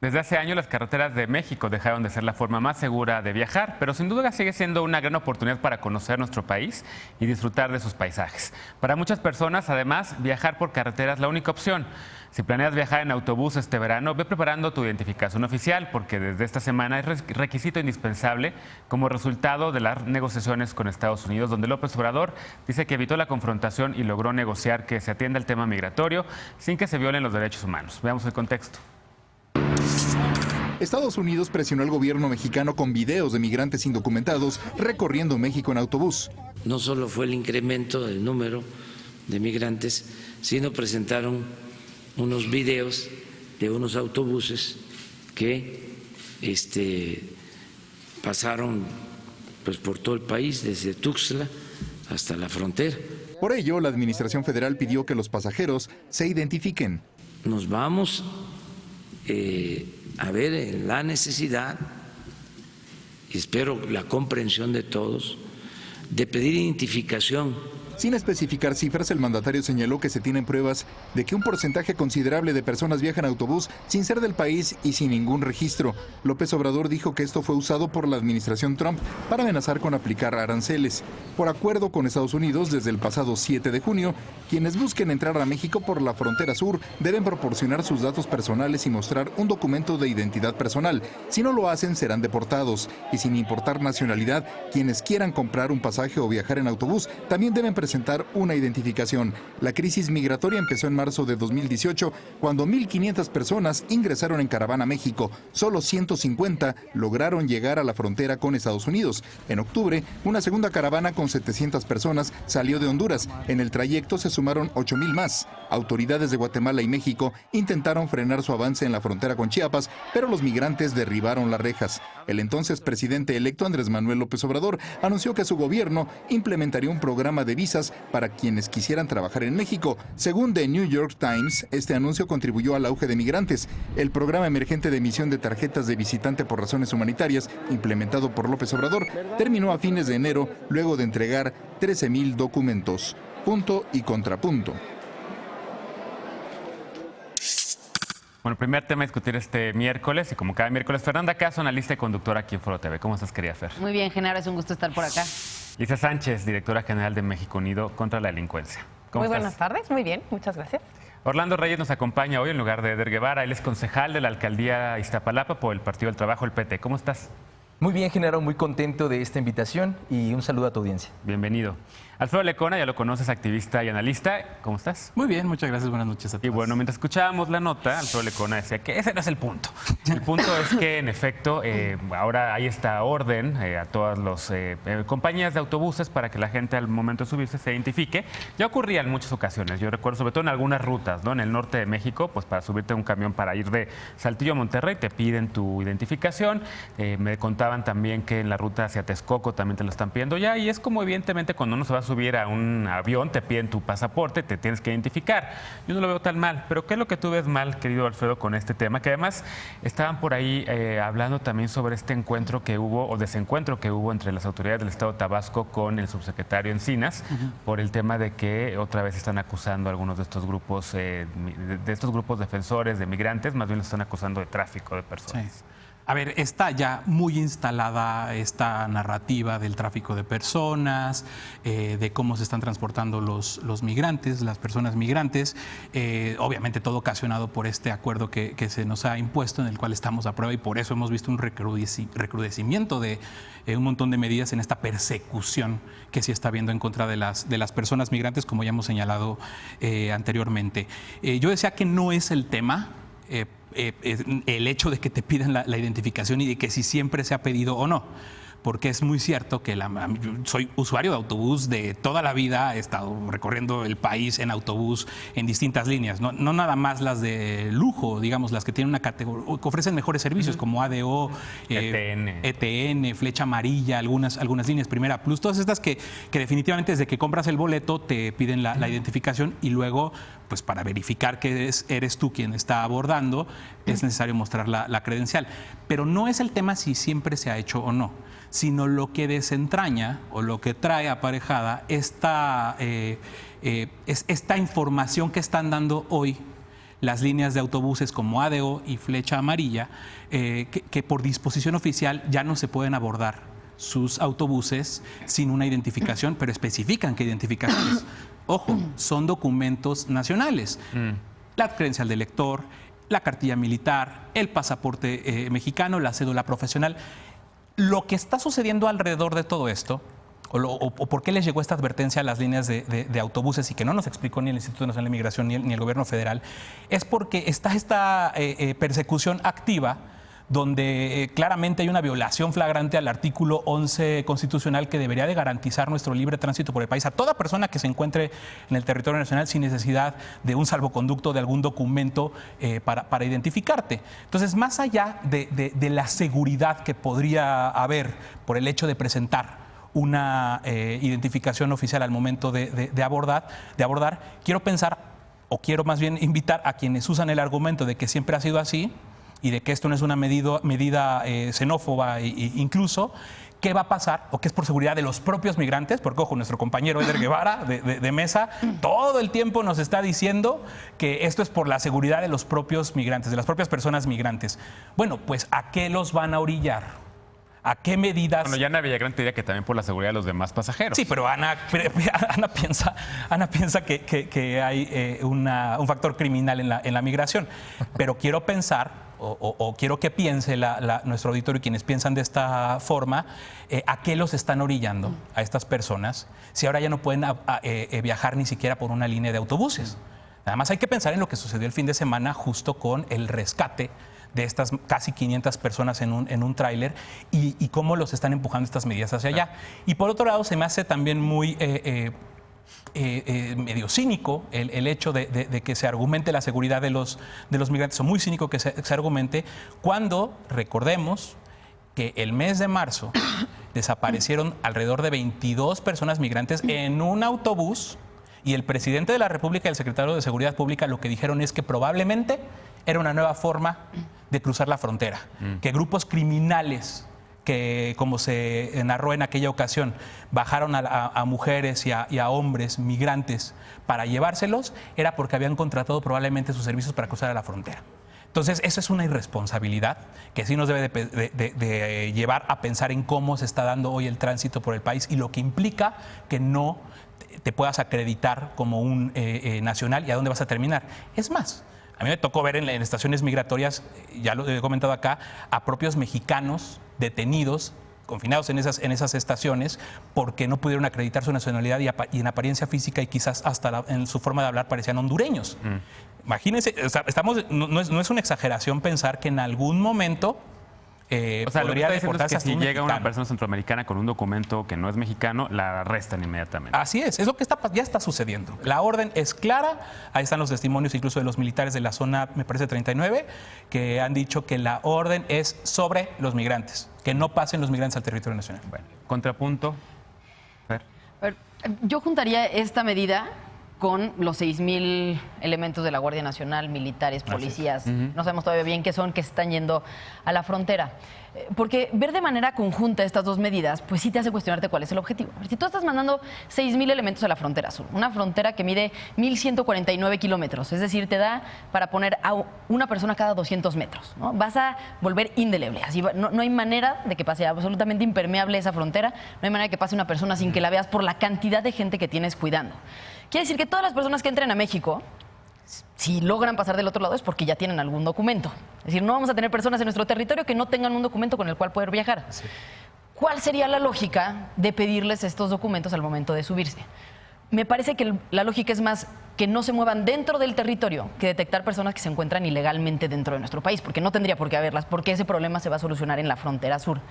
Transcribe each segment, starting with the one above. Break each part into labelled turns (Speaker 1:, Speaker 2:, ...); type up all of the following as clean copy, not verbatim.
Speaker 1: Desde hace años las carreteras de México dejaron de ser la forma más segura de viajar, pero sin duda sigue siendo una gran oportunidad para conocer nuestro país y disfrutar de sus paisajes. Para muchas personas, además, viajar por carretera es la única opción. Si planeas viajar en autobús este verano, ve preparando tu identificación oficial, porque desde esta semana es requisito indispensable como resultado de las negociaciones con Estados Unidos, donde López Obrador dice que evitó la confrontación y logró negociar que se atienda el tema migratorio sin que se violen los derechos humanos. Veamos el contexto.
Speaker 2: Estados Unidos presionó al gobierno mexicano con videos de migrantes indocumentados recorriendo México en autobús.
Speaker 3: No solo fue el incremento del número de migrantes, sino presentaron unos videos de unos autobuses que pasaron pues por todo el país, desde Tuxtla hasta la frontera.
Speaker 2: Por ello, la administración federal pidió que los pasajeros se identifiquen.
Speaker 3: Nos vamos a ver en la necesidad, y espero la comprensión de todos, de pedir identificación.
Speaker 2: Sin especificar cifras, el mandatario señaló que se tienen pruebas de que un porcentaje considerable de personas viajan en autobús sin ser del país y sin ningún registro. López Obrador dijo que esto fue usado por la administración Trump para amenazar con aplicar aranceles. Por acuerdo con Estados Unidos, desde el pasado 7 de junio, quienes busquen entrar a México por la frontera sur deben proporcionar sus datos personales y mostrar un documento de identidad personal. Si no lo hacen, serán deportados. Y sin importar nacionalidad, quienes quieran comprar un pasaje o viajar en autobús también deben presentar una identificación. La crisis migratoria empezó en marzo de 2018, cuando 1.500 personas ingresaron en caravana a México. Solo 150 lograron llegar a la frontera con Estados Unidos. En octubre, una segunda caravana con 700 personas salió de Honduras. En el trayecto se sumaron 8,000 más. Autoridades de Guatemala y México intentaron frenar su avance en la frontera con Chiapas, pero los migrantes derribaron las rejas. El entonces presidente electo Andrés Manuel López Obrador anunció que su gobierno implementaría un programa de visas para quienes quisieran trabajar en México. Según The New York Times, este anuncio contribuyó al auge de migrantes. El programa emergente de emisión de tarjetas de visitante por razones humanitarias, implementado por López Obrador, terminó a fines de enero, luego de entregar 13,000 documentos. Punto y contrapunto.
Speaker 1: Bueno, el primer tema a discutir este miércoles, y como cada miércoles, Fernanda Caso, analista y conductora aquí en Foro TV. ¿Cómo estás, querida Fer?
Speaker 4: Muy bien, Genaro, es un gusto estar por acá.
Speaker 1: Lisa Sánchez, directora general de México Unido contra la Delincuencia. ¿Cómo
Speaker 5: Muy
Speaker 1: estás?
Speaker 5: buenas tardes, muy bien, muchas gracias.
Speaker 1: Orlando Reyes nos acompaña hoy en lugar de Eder Guevara. Él es concejal de la alcaldía Iztapalapa por el Partido del Trabajo, el PT. ¿Cómo estás?
Speaker 6: Muy bien, Genaro, muy contento de esta invitación y un saludo a tu audiencia.
Speaker 1: Bienvenido. Alfredo Lecona, ya lo conoces, activista y analista. ¿Cómo estás?
Speaker 7: Muy bien, muchas gracias, buenas noches a todos.
Speaker 1: Y bueno, mientras escuchábamos la nota, Alfredo Lecona decía que ese no es el punto. El punto es que, en efecto, ahora hay esta orden a todas las compañías de autobuses para que la gente al momento de subirse se identifique. Ya ocurría en muchas ocasiones. Yo recuerdo, sobre todo en algunas rutas, ¿no? En el norte de México, pues para subirte a un camión para ir de Saltillo a Monterrey, te piden tu identificación. Me contaban también que en la ruta hacia Texcoco también te lo están pidiendo ya. Y es como, evidentemente, cuando uno se va a subir a un avión, te piden tu pasaporte, te tienes que identificar. Yo no lo veo tan mal, pero ¿qué es lo que tú ves mal, querido Alfredo, con este tema? Que además estaban por ahí hablando también sobre este encuentro que hubo, o desencuentro que hubo entre las autoridades del Estado de Tabasco con el subsecretario Encinas, por el tema de que otra vez están acusando a algunos de estos grupos, defensores de migrantes, más bien los están acusando de tráfico de personas.
Speaker 7: Sí. A ver, está ya muy instalada esta narrativa del tráfico de personas, de cómo se están transportando los migrantes, las personas migrantes, obviamente todo ocasionado por este acuerdo que se nos ha impuesto, en el cual estamos a prueba, y por eso hemos visto un recrudecimiento de un montón de medidas en esta persecución que sí está habiendo en contra de las personas migrantes, como ya hemos señalado anteriormente. Yo decía que no es el tema el hecho de que te pidan la identificación y de que si siempre se ha pedido o no. Porque es muy cierto que yo soy usuario de autobús de toda la vida, he estado recorriendo el país en autobús en distintas líneas, no nada más las de lujo, digamos, las que tienen una categoría, que ofrecen mejores servicios como ADO, ETN, Flecha Amarilla, algunas líneas Primera Plus, todas estas que definitivamente desde que compras el boleto te piden la identificación, y luego, pues para verificar que eres tú quien está abordando, es necesario mostrar la credencial. Pero no es el tema si siempre se ha hecho o no, sino lo que desentraña o lo que trae aparejada esta información que están dando hoy las líneas de autobuses como ADO y Flecha Amarilla, que por disposición oficial ya no se pueden abordar sus autobuses sin una identificación, pero especifican qué identificaciones. Ojo, son documentos nacionales. La credencial del lector, la cartilla militar, el pasaporte mexicano, la cédula profesional. Lo que está sucediendo alrededor de todo esto, o por qué les llegó esta advertencia a las líneas de autobuses y que no nos explicó ni el Instituto Nacional de Migración ni el gobierno federal, es porque está esta persecución activa donde claramente hay una violación flagrante al artículo 11 constitucional que debería de garantizar nuestro libre tránsito por el país a toda persona que se encuentre en el territorio nacional sin necesidad de un salvoconducto, de algún documento para identificarte. Entonces, más allá de la seguridad que podría haber por el hecho de presentar una identificación oficial al momento de abordar, quiero pensar, o quiero más bien invitar a quienes usan el argumento de que siempre ha sido así, y de que esto no es una medida xenófoba incluso, ¿qué va a pasar? O que es por seguridad de los propios migrantes, porque ojo, nuestro compañero Eder Guevara de Mesa todo el tiempo nos está diciendo que esto es por la seguridad de los propios migrantes, de las propias personas migrantes. Bueno, pues ¿a qué los van a orillar? ¿A qué medidas?
Speaker 1: Bueno, ya Ana Villagrán te diría que también por la seguridad de los demás pasajeros.
Speaker 7: Sí, pero Ana piensa que hay un factor criminal en la migración. Pero quiero pensar, o quiero que piense nuestro auditorio y quienes piensan de esta forma, ¿a qué los están orillando a estas personas si ahora ya no pueden viajar ni siquiera por una línea de autobuses? Nada más hay que pensar en lo que sucedió el fin de semana justo con el rescate de estas casi 500 personas en un tráiler y cómo los están empujando estas medidas hacia allá. Y por otro lado, se me hace también muy medio cínico el hecho de que se argumente la seguridad de los migrantes, o muy cínico que se argumente, cuando recordemos que el mes de marzo desaparecieron alrededor de 22 personas migrantes en un autobús y el presidente de la República y el secretario de Seguridad Pública lo que dijeron es que probablemente era una nueva forma de cruzar la frontera, que grupos criminales que, como se narró en aquella ocasión, bajaron a mujeres y a hombres migrantes para llevárselos, era porque habían contratado probablemente sus servicios para cruzar a la frontera. Entonces, esa es una irresponsabilidad que sí nos debe de llevar a pensar en cómo se está dando hoy el tránsito por el país y lo que implica que no te puedas acreditar como un nacional y a dónde vas a terminar. Es más, a mí me tocó ver en estaciones migratorias, ya lo he comentado acá, a propios mexicanos detenidos, confinados en esas estaciones, porque no pudieron acreditar su nacionalidad y en apariencia física y quizás hasta en su forma de hablar parecían hondureños. Imagínense, o sea, no es una exageración pensar que en algún momento
Speaker 1: o sea,
Speaker 7: podría
Speaker 1: lo que está diciendo es
Speaker 7: deportarse
Speaker 1: que
Speaker 7: hasta
Speaker 1: si
Speaker 7: un
Speaker 1: llega una
Speaker 7: mexicano.
Speaker 1: persona centroamericana con un documento que no es mexicano, la arrestan inmediatamente.
Speaker 7: Así es lo que ya está sucediendo. La orden es clara, ahí están los testimonios incluso de los militares de la zona, me parece 39, que han dicho que la orden es sobre los migrantes, que no pasen los migrantes al territorio nacional.
Speaker 1: Bueno, contrapunto. Fer.
Speaker 4: Yo juntaría esta medida con los 6,000 elementos de la Guardia Nacional, militares, policías, no sabemos todavía bien qué son, que están yendo a la frontera. Porque ver de manera conjunta estas dos medidas, pues sí te hace cuestionarte cuál es el objetivo. Si tú estás mandando 6,000 elementos a la frontera sur, una frontera que mide 1,149 kilómetros, es decir, te da para poner a una persona cada 200 metros, ¿no? Vas a volver indeleble. Así no hay manera de que pase absolutamente impermeable esa frontera, no hay manera de que pase una persona sin que la veas por la cantidad de gente que tienes cuidando. Quiere decir que todas las personas que entren a México, si logran pasar del otro lado, es porque ya tienen algún documento. Es decir, no vamos a tener personas en nuestro territorio que no tengan un documento con el cual poder viajar. Sí. ¿Cuál sería la lógica de pedirles estos documentos al momento de subirse? Me parece que la lógica es más que no se muevan dentro del territorio que detectar personas que se encuentran ilegalmente dentro de nuestro país, porque no tendría por qué haberlas, porque ese problema se va a solucionar en la frontera sur.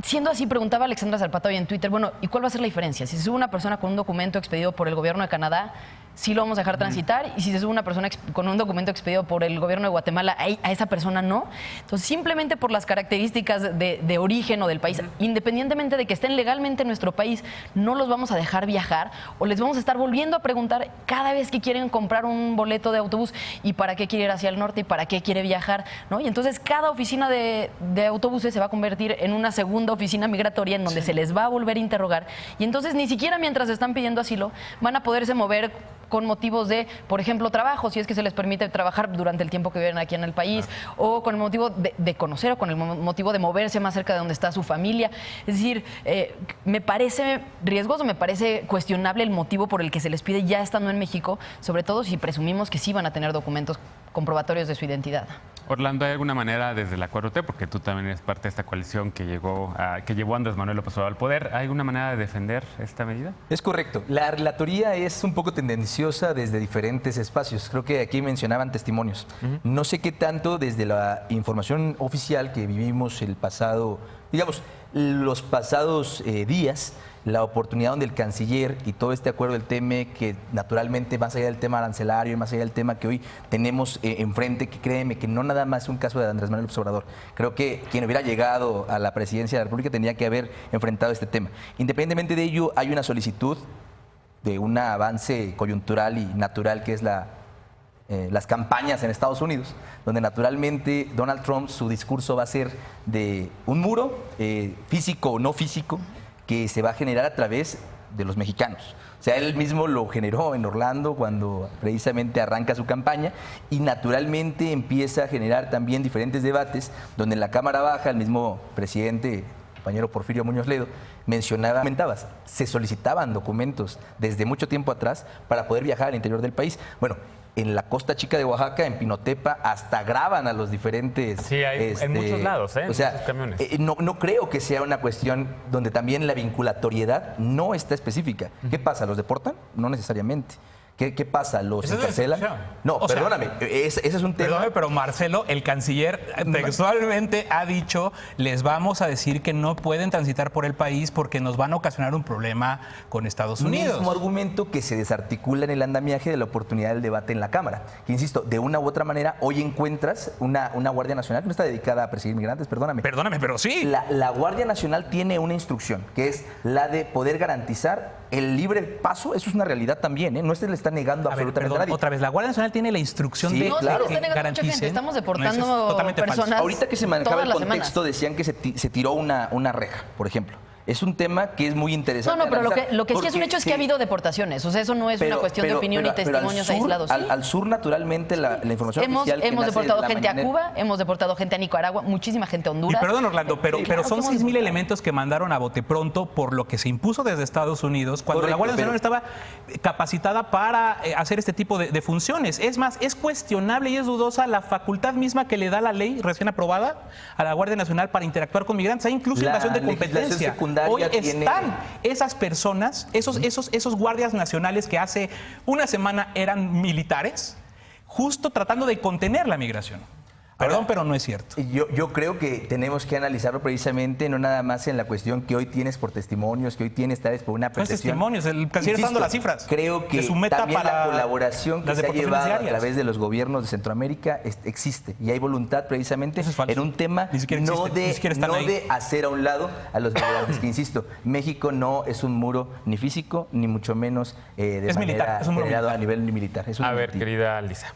Speaker 4: Siendo así, preguntaba Alexandra Zapata hoy en Twitter, bueno, ¿y cuál va a ser la diferencia? Si se sube una persona con un documento expedido por el gobierno de Canadá, sí lo vamos a dejar transitar, y si se sube una persona con un documento expedido por el gobierno de Guatemala, a esa persona no. Entonces, simplemente por las características de origen o del país, independientemente de que estén legalmente en nuestro país, no los vamos a dejar viajar o les vamos a estar volviendo a preguntar cada vez que quieren comprar un boleto de autobús y para qué quiere ir hacia el norte y para qué quiere viajar, ¿no? Y entonces cada oficina de autobuses se va a convertir en una segunda oficina migratoria en donde se les va a volver a interrogar, y entonces ni siquiera mientras están pidiendo asilo van a poderse mover con motivos de, por ejemplo, trabajo, si es que se les permite trabajar durante el tiempo que viven aquí en el país, o con el motivo de conocer, o con el motivo de moverse más cerca de donde está su familia. Es decir, me parece riesgoso, me parece cuestionable el motivo por el que se les pide ya estando en México, sobre todo si presumimos que sí van a tener documentos comprobatorios de su identidad.
Speaker 1: Orlando, ¿hay alguna manera desde la 4T, porque tú también eres parte de esta coalición que llevó a Andrés Manuel López Obrador al poder, ¿hay alguna manera de defender esta medida?
Speaker 6: Es correcto. La relatoría es un poco tendenciosa desde diferentes espacios. Creo que aquí mencionaban testimonios. No sé qué tanto desde la información oficial que vivimos el pasado, digamos, los pasados días, la oportunidad donde el canciller y todo este acuerdo del TEMEC, que naturalmente más allá del tema arancelario, más allá del tema que hoy tenemos enfrente, que créeme que no nada más es un caso de Andrés Manuel López Obrador. Creo que quien hubiera llegado a la presidencia de la República tendría que haber enfrentado este tema. Independientemente de ello, hay una solicitud de un avance coyuntural y natural que es las campañas en Estados Unidos, donde naturalmente Donald Trump, su discurso va a ser de un muro físico o no físico, que se va a generar a través de los mexicanos. O sea, él mismo lo generó en Orlando cuando precisamente arranca su campaña y naturalmente empieza a generar también diferentes debates donde en la Cámara Baja el mismo presidente, compañero Porfirio Muñoz Ledo, comentabas, se solicitaban documentos desde mucho tiempo atrás para poder viajar al interior del país. Bueno, en la Costa Chica de Oaxaca, en Pinotepa, hasta graban a los diferentes...
Speaker 1: Sí, hay en muchos lados,
Speaker 6: o sea,
Speaker 1: muchos camiones.
Speaker 6: No creo que sea una cuestión donde también la vinculatoriedad no está específica. ¿Qué pasa? ¿Los deportan? No necesariamente. ¿Qué pasa? ¿Los encarcelan? No,
Speaker 7: O sea,
Speaker 6: perdóname, ese es un tema...
Speaker 7: Perdóname, pero Marcelo, el canciller textualmente ha dicho, les vamos a decir que no pueden transitar por el país porque nos van a ocasionar un problema con Estados Unidos.
Speaker 6: Mismo argumento que se desarticula en el andamiaje de la oportunidad del debate en la Cámara. Que insisto, de una u otra manera, hoy encuentras una Guardia Nacional que no está dedicada a perseguir migrantes, perdóname.
Speaker 7: Perdóname, pero sí.
Speaker 6: La Guardia Nacional tiene una instrucción, que es la de poder garantizar el libre paso. Eso es una realidad también, ¿eh? No se le está negando absolutamente a nadie.
Speaker 7: Otra vez, la Guardia Nacional tiene la instrucción
Speaker 6: Sí,
Speaker 7: de
Speaker 6: claro.
Speaker 7: que
Speaker 4: Está negando mucha gente.
Speaker 7: garanticen.
Speaker 4: Estamos
Speaker 7: No,
Speaker 4: deportando
Speaker 7: eso es totalmente falso.
Speaker 4: personas.
Speaker 6: Ahorita que se manejaba
Speaker 4: todas
Speaker 6: el
Speaker 4: las
Speaker 6: contexto,
Speaker 4: semanas.
Speaker 6: decían que se tiró una reja, por ejemplo. Es un tema que es muy interesante.
Speaker 4: No, pero
Speaker 6: analizar,
Speaker 4: lo que sí es un
Speaker 6: porque
Speaker 4: hecho es que ha habido deportaciones. O sea, eso no es una cuestión de opinión y testimonios aislados. ¿Sí?
Speaker 6: Al sur, naturalmente, la información oficial que
Speaker 4: Hemos
Speaker 6: nace
Speaker 4: deportado
Speaker 6: de la
Speaker 4: gente a
Speaker 6: mañanera-
Speaker 4: Cuba, hemos deportado gente a Nicaragua, muchísima gente a
Speaker 7: Y
Speaker 4: Honduras.
Speaker 7: perdón, Orlando, pero
Speaker 4: claro
Speaker 7: son
Speaker 4: que hemos
Speaker 7: 6,000
Speaker 4: deportado.
Speaker 7: elementos que mandaron a bote pronto por lo que se impuso desde Estados Unidos cuando
Speaker 6: Correcto,
Speaker 7: la Guardia Nacional
Speaker 6: pero-
Speaker 7: estaba capacitada para hacer este tipo de funciones. Es más, es cuestionable y es dudosa la facultad misma que le da la ley recién aprobada a la Guardia Nacional para interactuar con migrantes. Hay incluso
Speaker 6: La
Speaker 7: invasión de
Speaker 6: legislación
Speaker 7: competencia.
Speaker 6: secundaria
Speaker 7: Hoy
Speaker 6: tiene-
Speaker 7: están esas personas, esos guardias nacionales que hace una semana eran militares, justo tratando de contener la migración. Perdón, pero no es cierto.
Speaker 6: Yo creo que tenemos que analizarlo precisamente, no nada más en la cuestión que hoy tienes por testimonios, que hoy tienes tal vez por una
Speaker 7: No es
Speaker 6: percepción.
Speaker 7: testimonios, el canciller está dando las cifras.
Speaker 6: Creo que
Speaker 7: de su meta
Speaker 6: también
Speaker 7: para
Speaker 6: la colaboración que
Speaker 7: las
Speaker 6: se ha
Speaker 7: deportaciones
Speaker 6: llevado
Speaker 7: diarias.
Speaker 6: a través de los gobiernos de Centroamérica existe y hay voluntad precisamente
Speaker 7: Eso es falso.
Speaker 6: en un tema
Speaker 7: Ni siquiera
Speaker 6: no
Speaker 7: existe, ni siquiera están ahí.
Speaker 6: de hacer a un lado a los migrantes, que insisto, México no es un muro ni físico ni mucho menos de
Speaker 7: Es
Speaker 6: manera
Speaker 7: militar, es un muro
Speaker 6: generado
Speaker 7: militar.
Speaker 6: a nivel militar. Es un
Speaker 1: A ver,
Speaker 6: motivo.
Speaker 1: querida Lisa.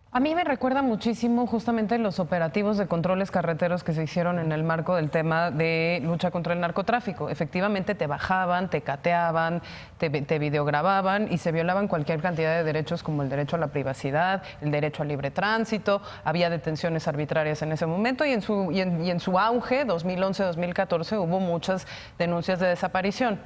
Speaker 5: A mí me recuerda muchísimo justamente los operativos de controles carreteros que se hicieron en el marco del tema de lucha contra el narcotráfico. Efectivamente te bajaban, te cateaban, te videogrababan y se violaban cualquier cantidad de derechos como el derecho a la privacidad, el derecho al libre tránsito. Había detenciones arbitrarias en ese momento y en su auge, 2011-2014, hubo muchas denuncias de desaparición.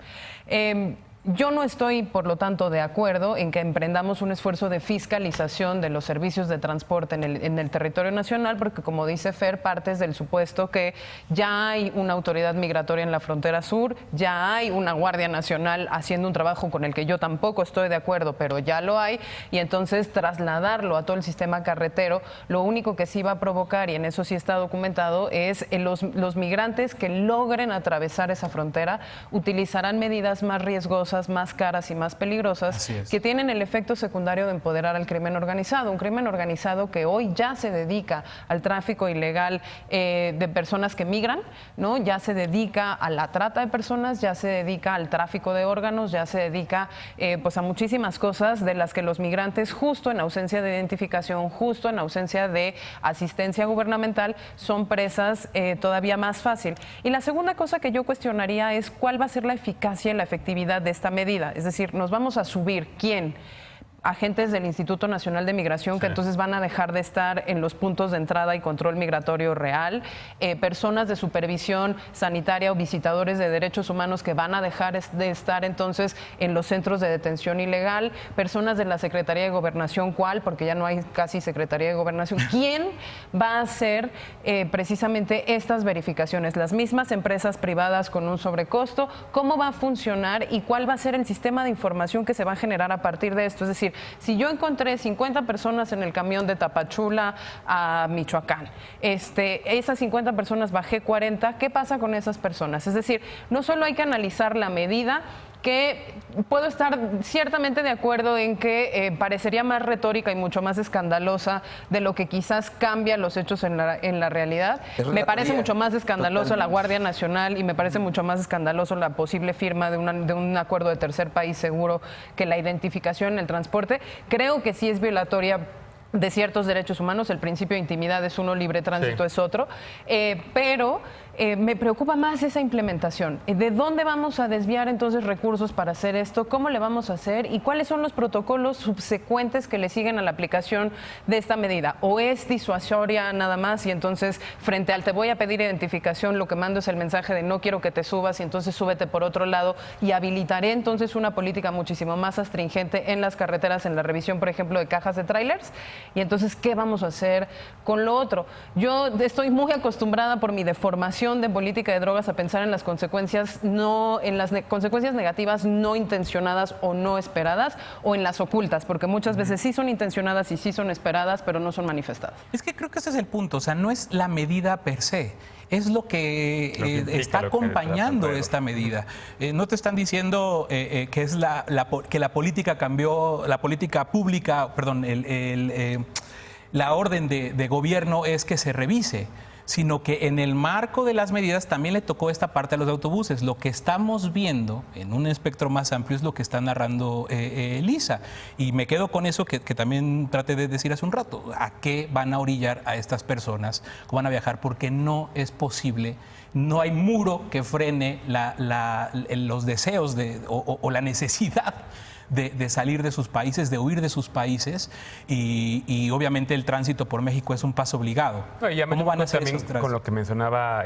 Speaker 5: Yo no estoy, por lo tanto, de acuerdo en que emprendamos un esfuerzo de fiscalización de los servicios de transporte en el territorio nacional, porque, como dice Fer, partes del supuesto que ya hay una autoridad migratoria en la frontera sur, ya hay una Guardia Nacional haciendo un trabajo con el que yo tampoco estoy de acuerdo, pero ya lo hay, y entonces trasladarlo a todo el sistema carretero, lo único que sí va a provocar, y en eso sí está documentado, es los migrantes que logren atravesar esa frontera utilizarán medidas más riesgosas, más caras y más peligrosas,
Speaker 7: Así es.
Speaker 5: que tienen el efecto secundario de empoderar al crimen organizado. Un crimen organizado que hoy ya se dedica al tráfico ilegal de personas que migran, ¿no? Ya se dedica a la trata de personas, ya se dedica al tráfico de órganos, ya se dedica pues a muchísimas cosas de las que los migrantes, justo en ausencia de identificación, justo en ausencia de asistencia gubernamental, son presas todavía más fácil. Y la segunda cosa que yo cuestionaría es cuál va a ser la eficacia y la efectividad de esta medida. Es decir, nos vamos a subir, ¿quién? agentes del Instituto Nacional de Migración que entonces van a dejar de estar en los puntos de entrada y control migratorio real, personas de supervisión sanitaria o visitadores de derechos humanos que van a dejar de estar entonces en los centros de detención ilegal, personas de la Secretaría de Gobernación, ¿cuál? Porque ya no hay casi Secretaría de Gobernación. ¿Quién va a hacer precisamente estas verificaciones? Las mismas empresas privadas con un sobrecosto. ¿Cómo va a funcionar y cuál va a ser el sistema de información que se va a generar a partir de esto? Es decir, si yo encontré 50 personas en el camión de Tapachula a Michoacán, esas 50 personas bajé 40, ¿qué pasa con esas personas? Es decir, no solo hay que analizar la medida, que puedo estar ciertamente de acuerdo en que parecería más retórica y mucho más escandalosa de lo que quizás cambia los hechos en la realidad. Me parece mucho más escandaloso la Guardia Nacional y me parece mucho más escandaloso la posible firma de un acuerdo de tercer país seguro que la identificación en el transporte. Creo que sí es violatoria de ciertos derechos humanos, el principio de intimidad es uno, libre tránsito es otro, pero me preocupa más esa implementación. ¿De dónde vamos a desviar entonces recursos para hacer esto? ¿Cómo le vamos a hacer? ¿Y cuáles son los protocolos subsecuentes que le siguen a la aplicación de esta medida? ¿O es disuasoria nada más y entonces frente al te voy a pedir identificación, lo que mando es el mensaje de no quiero que te subas y entonces súbete por otro lado y habilitaré entonces una política muchísimo más astringente en las carreteras, en la revisión, por ejemplo, de cajas de trailers? Y entonces, ¿qué vamos a hacer con lo otro? Yo estoy muy acostumbrada por mi deformación de política de drogas a pensar en las consecuencias consecuencias negativas no intencionadas o no esperadas, o en las ocultas, porque muchas veces sí son intencionadas y sí son esperadas, pero no son manifestadas.
Speaker 7: Es que creo que ese es el punto, o sea, no es la medida per se. Es lo que está acompañando esta medida. No te están diciendo que es que la política cambió, la política pública, perdón, la orden de gobierno es que se revise, sino que en el marco de las medidas también le tocó esta parte a los autobuses. Lo que estamos viendo en un espectro más amplio es lo que está narrando Elisa. Y me quedo con eso que también traté de decir hace un rato. ¿A qué van a orillar a estas personas? ¿Cómo van a viajar? Porque no es posible. No hay muro que frene los deseos o la necesidad de salir de sus países, de huir de sus países, y obviamente el tránsito por México es un paso obligado.
Speaker 1: No, y
Speaker 7: ¿Cómo van a hacer esos
Speaker 1: tránsitos? Con lo que mencionaba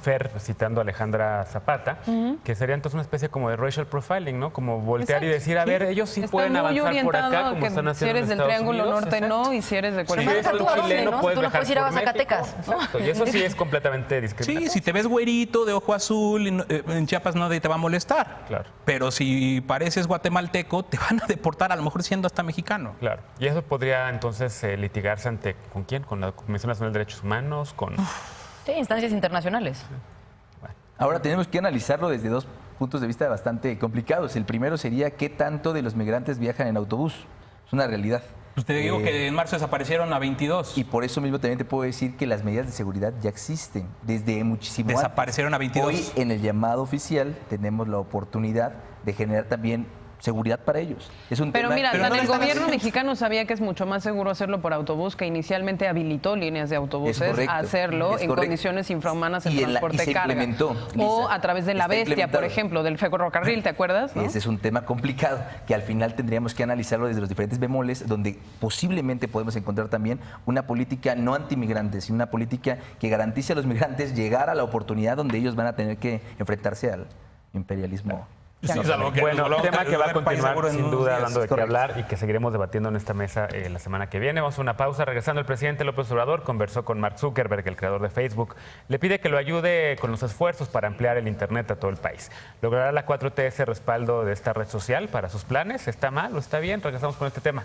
Speaker 1: Fer, citando a Alejandra Zapata, que sería entonces una especie como de racial profiling, ¿no? Como voltear y decir, a ver, ellos sí pueden avanzar por acá, como están haciendo
Speaker 5: si eres del Triángulo Norte, no, y si eres de cualquier
Speaker 1: Si eres un chileno,
Speaker 4: ¿no?
Speaker 1: puedes
Speaker 4: Tú no
Speaker 1: viajar
Speaker 4: puedes ir a
Speaker 1: por
Speaker 4: Zacatecas,
Speaker 1: México.
Speaker 4: ¿no?
Speaker 1: Exacto, y eso sí es completamente discriminatorio.
Speaker 7: Sí, si te ves güerito, de ojo azul, en Chiapas nadie te va a molestar.
Speaker 1: Claro.
Speaker 7: Pero si pareces guatemalteco, te van a deportar, a lo mejor siendo hasta mexicano.
Speaker 1: Claro. Y eso podría entonces litigarse ante, ¿con quién? ¿Con la Comisión Nacional de Derechos Humanos? ¿Con...?
Speaker 4: Sí, instancias internacionales.
Speaker 6: Ahora tenemos que analizarlo desde dos puntos de vista bastante complicados. El primero sería qué tanto de los migrantes viajan en autobús. Es una realidad.
Speaker 7: Pues te digo que en marzo desaparecieron a 22.
Speaker 6: Y por eso mismo también te puedo decir que las medidas de seguridad ya existen desde muchísimo antes.
Speaker 7: Desaparecieron a 22.
Speaker 6: Hoy en el llamado oficial tenemos la oportunidad de generar también seguridad para ellos. Es un
Speaker 5: Pero
Speaker 6: tema
Speaker 5: mira,
Speaker 7: Pero no
Speaker 5: el
Speaker 7: están
Speaker 5: gobierno
Speaker 7: haciendo.
Speaker 5: mexicano sabía que es mucho más seguro hacerlo por autobús, que inicialmente habilitó líneas de autobuses
Speaker 6: correcto,
Speaker 5: a hacerlo
Speaker 6: es
Speaker 5: en
Speaker 6: correcto.
Speaker 5: condiciones infrahumanas en
Speaker 6: Y
Speaker 5: transporte
Speaker 6: se
Speaker 5: de carga.
Speaker 6: implementó,
Speaker 5: O
Speaker 6: Lisa.
Speaker 5: a través de la
Speaker 6: Está
Speaker 5: bestia, por
Speaker 6: implementado.
Speaker 5: ejemplo, del ferrocarril, ¿te acuerdas? ¿No?
Speaker 6: Ese es un tema complicado que al final tendríamos que analizarlo desde los diferentes bemoles, donde posiblemente podemos encontrar también una política no antimigrantes, sino una política que garantice a los migrantes llegar a la oportunidad donde ellos van a tener que enfrentarse al imperialismo.
Speaker 7: Sí, salvo que
Speaker 1: Bueno,
Speaker 7: nos
Speaker 1: tema que va a
Speaker 7: volvamos país
Speaker 1: continuar
Speaker 7: seguro en
Speaker 1: sin
Speaker 7: unos
Speaker 1: duda
Speaker 7: días.
Speaker 1: dando de qué
Speaker 6: Correcto.
Speaker 1: hablar y que seguiremos debatiendo en esta mesa la semana que viene. Vamos a una pausa. Regresando, el presidente López Obrador conversó con Mark Zuckerberg, el creador de Facebook. Le pide que lo ayude con los esfuerzos para ampliar el Internet a todo el país. ¿Logrará la 4T ese respaldo de esta red social para sus planes? ¿Está mal o está bien? Regresamos con este tema.